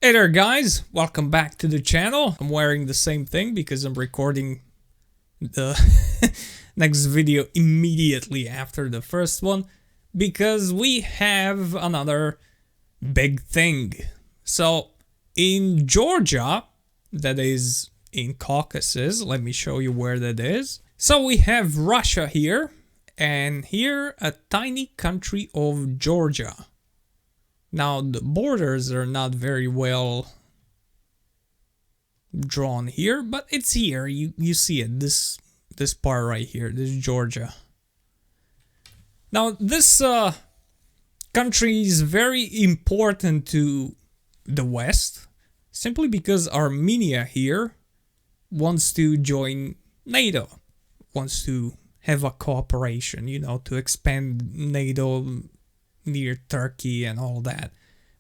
Hey there guys, welcome back to the channel. I'm wearing the same thing because I'm recording the next video immediately after the first one because we have another big thing. So in Georgia, that is in Caucasus, let me show you where that is. So we have Russia here and here a tiny country of Georgia. Now, the borders are not very well drawn here, but it's here. You see it, this part right here, this is Georgia. Now, this country is very important to the West, simply because Armenia here wants to join NATO, wants to have a cooperation, you know, to expand NATO near Turkey and all that.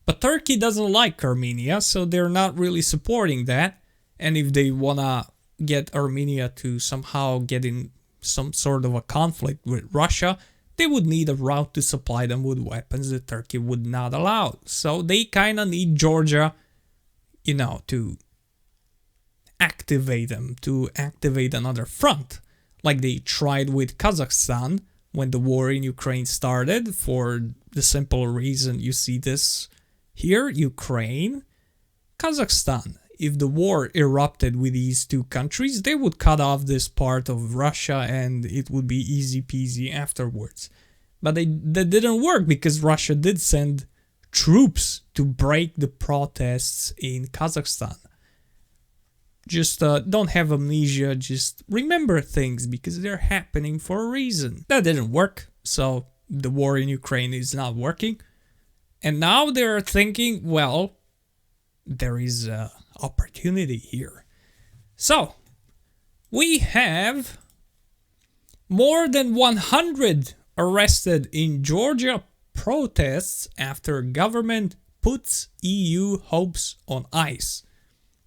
But Turkey doesn't like Armenia, so they're not really supporting that. And if they wanna get Armenia to somehow get in some sort of a conflict with Russia, they would need a route to supply them with weapons that Turkey would not allow. So they kinda need Georgia, you know, to activate them, to activate another front. Like they tried with Kazakhstan when the war in Ukraine started, for the simple reason you see this here, Ukraine, Kazakhstan. If the war erupted with these two countries, they would cut off this part of Russia and it would be easy peasy afterwards. But that didn't work because Russia did send troops to break the protests in Kazakhstan. Just don't have amnesia, just remember things because they're happening for a reason. That didn't work, so the war in Ukraine is not working. And now they're thinking, well, there is an opportunity here. So, we have more than 100 arrested in Georgia protests after government puts EU hopes on ice.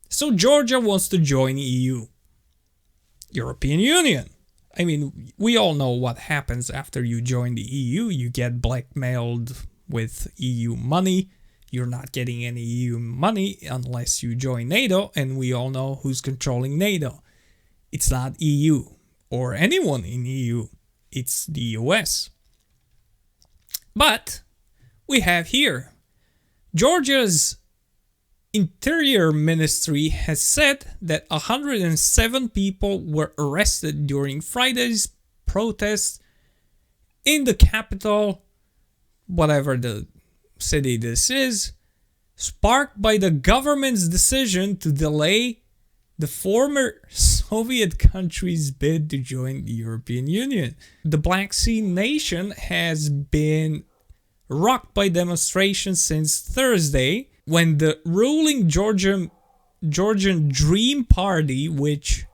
So Georgia wants to join EU, European Union. I mean, we all know what happens after you join the EU. You get blackmailed with EU money. You're not getting any EU money unless you join NATO, and we all know who's controlling NATO. It's not EU or anyone in EU. It's the US. But we have here Georgia's Interior Ministry has said that 107 people were arrested during Friday's protests in the capital, whatever the city this is, sparked by the government's decision to delay the former Soviet country's bid to join the European Union. The Black Sea nation has been rocked by demonstrations since Thursday, when the ruling Georgian Dream Party, which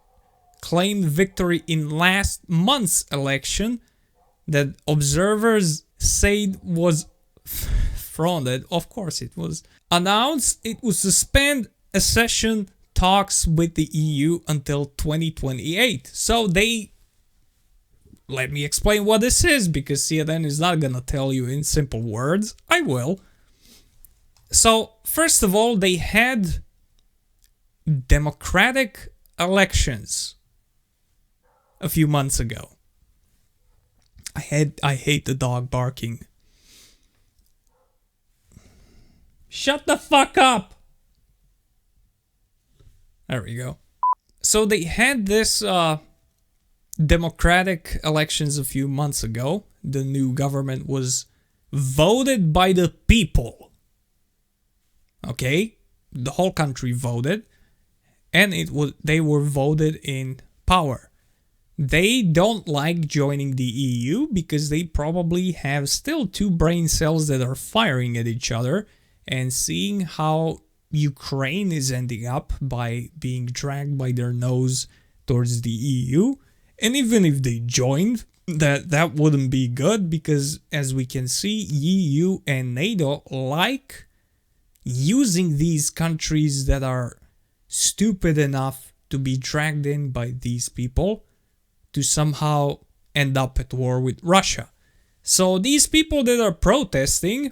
claimed victory in last month's election that observers said was frauded, of course it was, announced it would suspend accession talks with the EU until 2028. So let me explain what this is, because CNN is not gonna tell you in simple words. I will. So, first of all, they had democratic elections a few months ago. I hate the dog barking. Shut the fuck up! There we go. So they had this democratic elections a few months ago. The new government was voted by the people. Okay, the whole country voted, and they were voted in power. They don't like joining the EU because they probably have still two brain cells that are firing at each other, and seeing how Ukraine is ending up by being dragged by their nose towards the EU. And even if they joined, that wouldn't be good, because as we can see, EU and NATO like using these countries that are stupid enough to be dragged in by these people to somehow end up at war with Russia. So these people that are protesting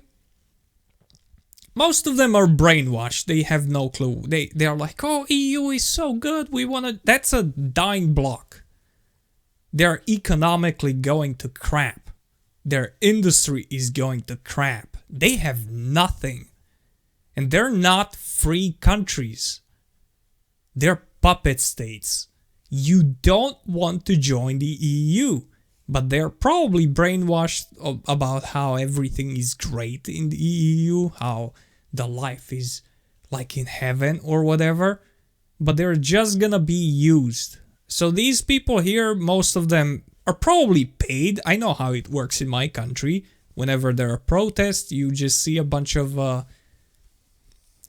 most of them are brainwashed. They have no clue. They are like, oh, EU is so good. We want to. That's a dying block. They're economically going to crap. Their industry is going to crap. They have nothing. And they're not free countries. They're puppet states. You don't want to join the EU. But they're probably brainwashed about how everything is great in the EU, how the life is like in heaven or whatever. But they're just gonna be used. So these people here, most of them are probably paid. I know how it works in my country. Whenever there are protests, you just see a bunch of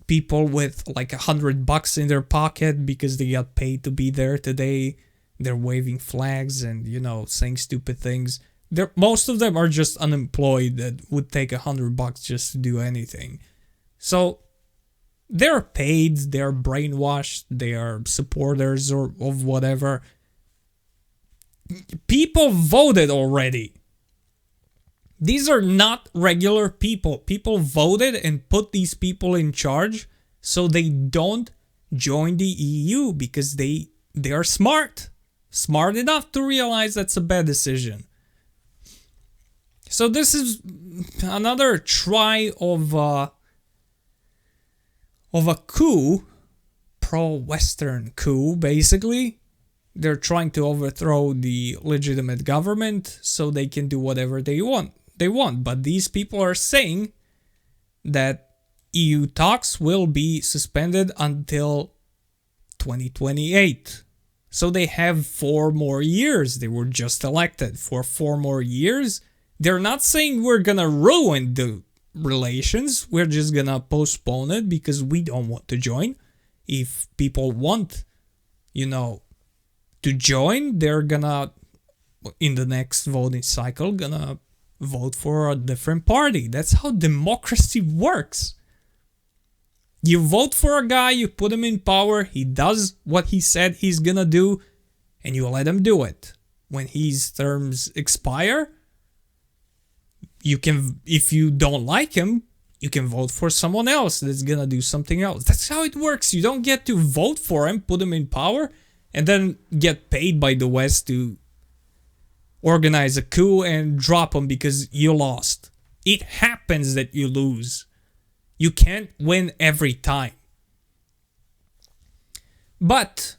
people with like $100 in their pocket because they got paid to be there today. They're waving flags and, you know, saying stupid things. Most of them are just unemployed that would take $100 just to do anything. So they're paid, they're brainwashed, they are supporters or of whatever. People voted already. These are not regular people. People voted and put these people in charge so they don't join the EU because they are smart. Smart enough to realize that's a bad decision. So this is another try of a coup, pro-Western coup, basically. They're trying to overthrow the legitimate government so they can do whatever they want. But these people are saying that EU talks will be suspended until 2028. So they have 4 more years. They were just elected for 4 more years. They're not saying we're gonna ruin the relations. We're just gonna postpone it because we don't want to join. If people want, you know, to join, they're gonna, in the next voting cycle, gonna vote for a different party. That's how democracy works. You vote for a guy, you put him in power, he does what he said he's gonna do, and you let him do it. When his terms expire, you can, if you don't like him, you can vote for someone else that's gonna do something else. That's how it works. You don't get to vote for him, put him in power, and then get paid by the West to organize a coup and drop him because you lost. It happens that you lose. You can't win every time. But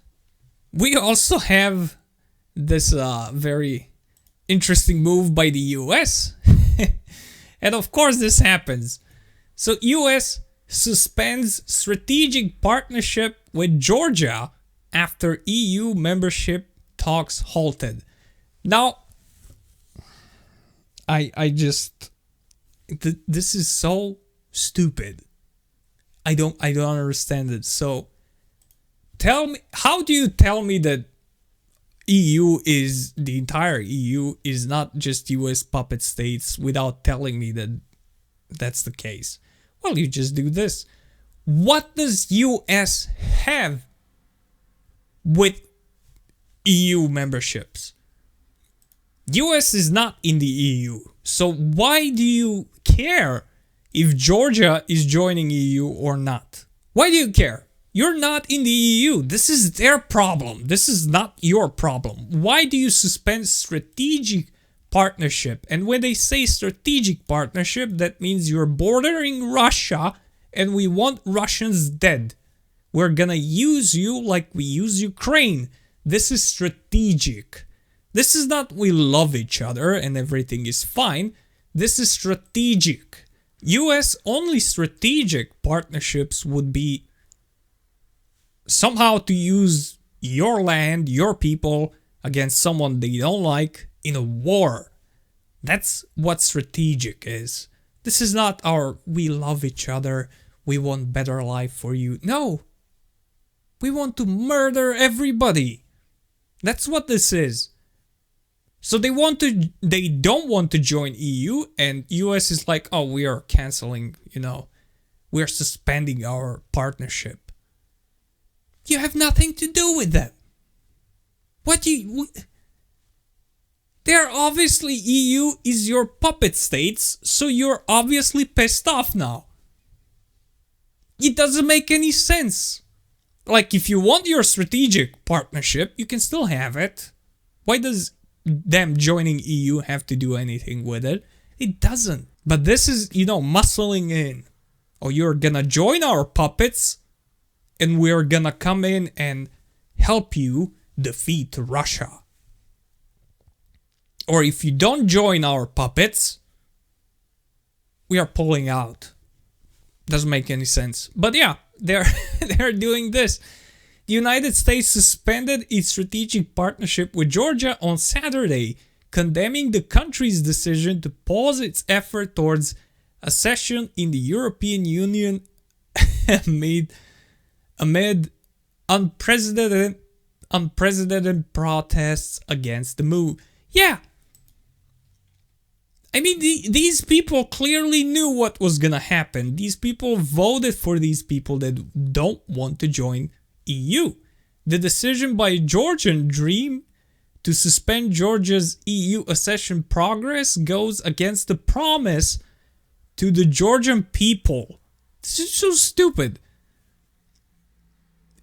we also have this very interesting move by the US. And of course this happens. So US suspends strategic partnership with Georgia after EU membership talks halted. Now, I just... this is so stupid. I don't understand it. So tell me, how do you tell me that EU is, the entire EU is not just US puppet states without telling me that that's the case? Well, you just do this. What does US have with EU memberships? US is not in the EU. So why do you care if Georgia is joining EU or not? Why do you care? You're not in the EU. This is their problem. This is not your problem. Why do you suspend strategic partnership? And when they say strategic partnership, that means you're bordering Russia and we want Russians dead. We're gonna use you like we use Ukraine. This is strategic. This is not we love each other and everything is fine. This is strategic. US only strategic partnerships would be somehow to use your land, your people against someone they don't like in a war. That's what strategic is. This is not our we love each other, we want better life for you. No. We want to murder everybody. That's what this is. So they don't want to join EU, and US is like, oh, we are canceling, we are suspending our partnership. You have nothing to do with them. They're obviously, EU is your puppet states, so you're obviously pissed off now. It doesn't make any sense. Like, if you want your strategic partnership, you can still have it. Why does them joining EU have to do anything with it? It doesn't. But this is, muscling in. Oh, you're gonna join our puppets, and we're gonna come in and help you defeat Russia. Or if you don't join our puppets, we are pulling out. Doesn't make any sense. But yeah, they're doing this. The United States suspended its strategic partnership with Georgia on Saturday, condemning the country's decision to pause its effort towards accession in the European Union amid unprecedented protests against the move. Yeah. I mean, these people clearly knew what was gonna happen. These people voted for these people that don't want to join EU. The decision by Georgian Dream to suspend Georgia's EU accession progress goes against the promise to the Georgian people. This is so stupid.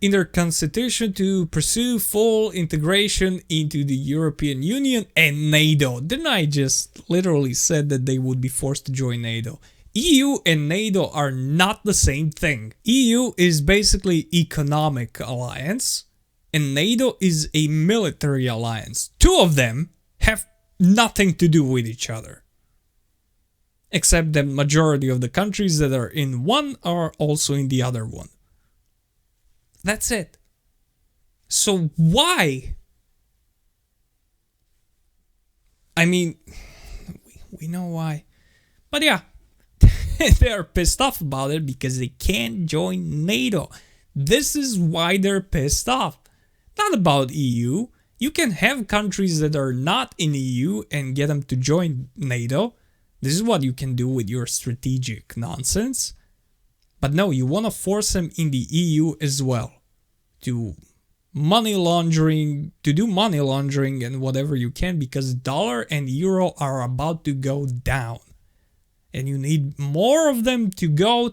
In their constitution to pursue full integration into the European Union and NATO. Didn't I just literally said that they would be forced to join NATO? EU and NATO are not the same thing. EU is basically economic alliance and NATO is a military alliance. Two of them have nothing to do with each other. Except the majority of the countries that are in one are also in the other one. That's it. So why? I mean, we know why. But yeah, they're pissed off about it because they can't join NATO. This is why they're pissed off. Not about EU. You can have countries that are not in EU and get them to join NATO. This is what you can do with your strategic nonsense. But no, you want to force them in the EU as well. To do money laundering and whatever you can, because dollar and euro are about to go down. And you need more of them to go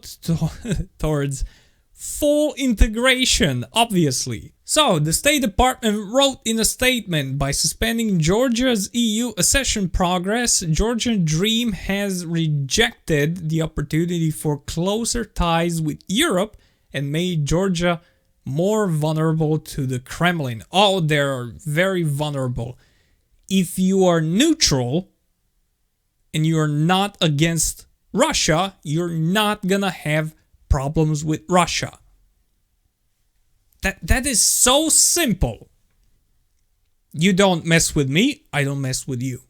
towards full integration, obviously. So, the State Department wrote in a statement, by suspending Georgia's EU accession progress, Georgian Dream has rejected the opportunity for closer ties with Europe and made Georgia more vulnerable to the Kremlin. Oh, they're very vulnerable. If you are neutral and you're not against Russia, you're not gonna have problems with Russia. That is so simple. You don't mess with me, I don't mess with you.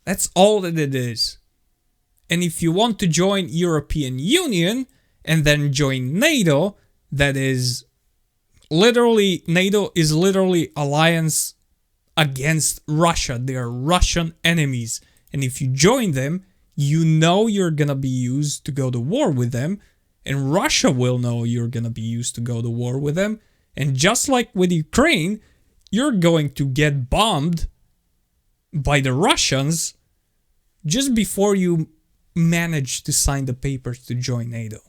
That's all that it is. And if you want to join European Union and then join NATO, that is literally, NATO is literally alliance against Russia. They are Russian enemies. And if you join them, you know you're gonna be used to go to war with them. And Russia will know you're gonna be used to go to war with them. And just like with Ukraine, you're going to get bombed by the Russians just before you manage to sign the papers to join NATO.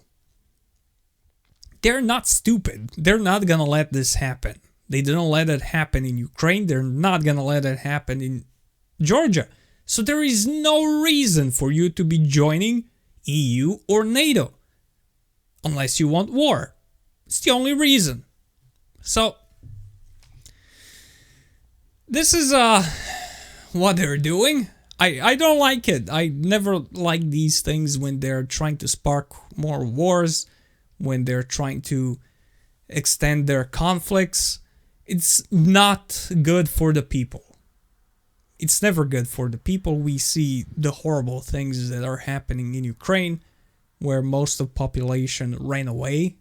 They're not stupid. They're not gonna let this happen. They didn't let it happen in Ukraine. They're not gonna let it happen in Georgia. So there is no reason for you to be joining EU or NATO. Unless you want war. It's the only reason. So, this is what they're doing. I don't like it. I never like these things when they're trying to spark more wars, when they're trying to extend their conflicts. It's not good for the people. It's never good for the people. We see the horrible things that are happening in Ukraine, where most of the population ran away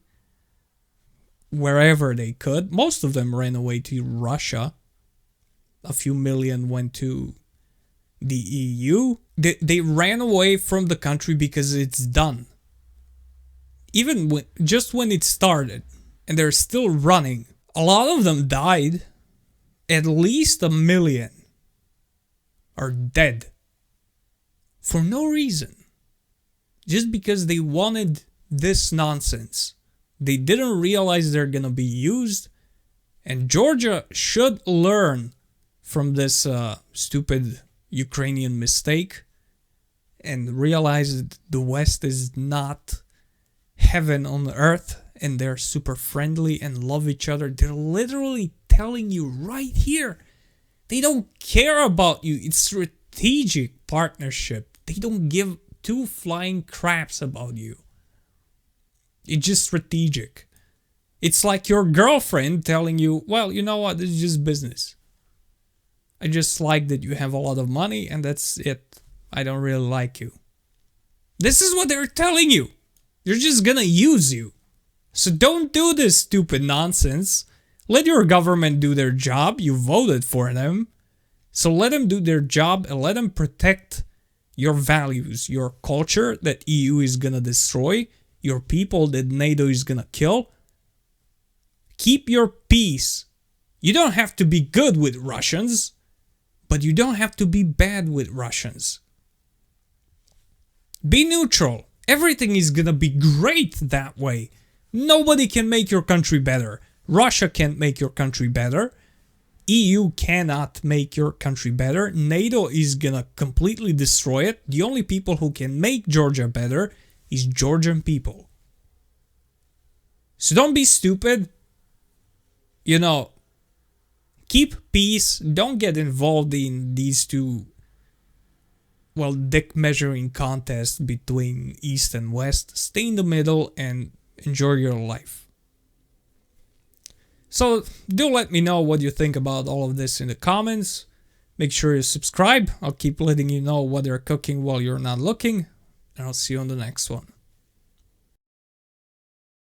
wherever they could. Most of them ran away to Russia. A few million went to the EU. They ran away from the country because it's done. Even when it started, and they're still running. A lot of them died. At least 1 million are dead. For no reason. Just because they wanted this nonsense. They didn't realize they're gonna be used. And Georgia should learn from this stupid Ukrainian mistake and realize that the West is not heaven on earth and they're super friendly and love each other. They're literally telling you right here. They don't care about you. It's strategic partnership. They don't give two flying craps about you. It's just strategic. It's like your girlfriend telling you, well, you know what, this is just business. I just like that you have a lot of money and that's it. I don't really like you. This is what they're telling you. They're just gonna use you. So don't do this stupid nonsense. Let your government do their job. You voted for them. So let them do their job and let them protect your values, your culture that EU is gonna destroy, your people that NATO is gonna kill. Keep your peace. You don't have to be good with Russians, but you don't have to be bad with Russians. Be neutral. Everything is gonna be great that way. Nobody can make your country better. Russia can't make your country better. EU cannot make your country better. NATO is gonna completely destroy it. The only people who can make Georgia better is Georgian people. So don't be stupid. You know, keep peace. Don't get involved in these two, well, dick measuring contests between East and West. Stay in the middle and enjoy your life. So do let me know what you think about all of this in the comments. Make sure you subscribe. I'll keep letting you know what they're cooking while you're not looking. And I'll see you on the next one.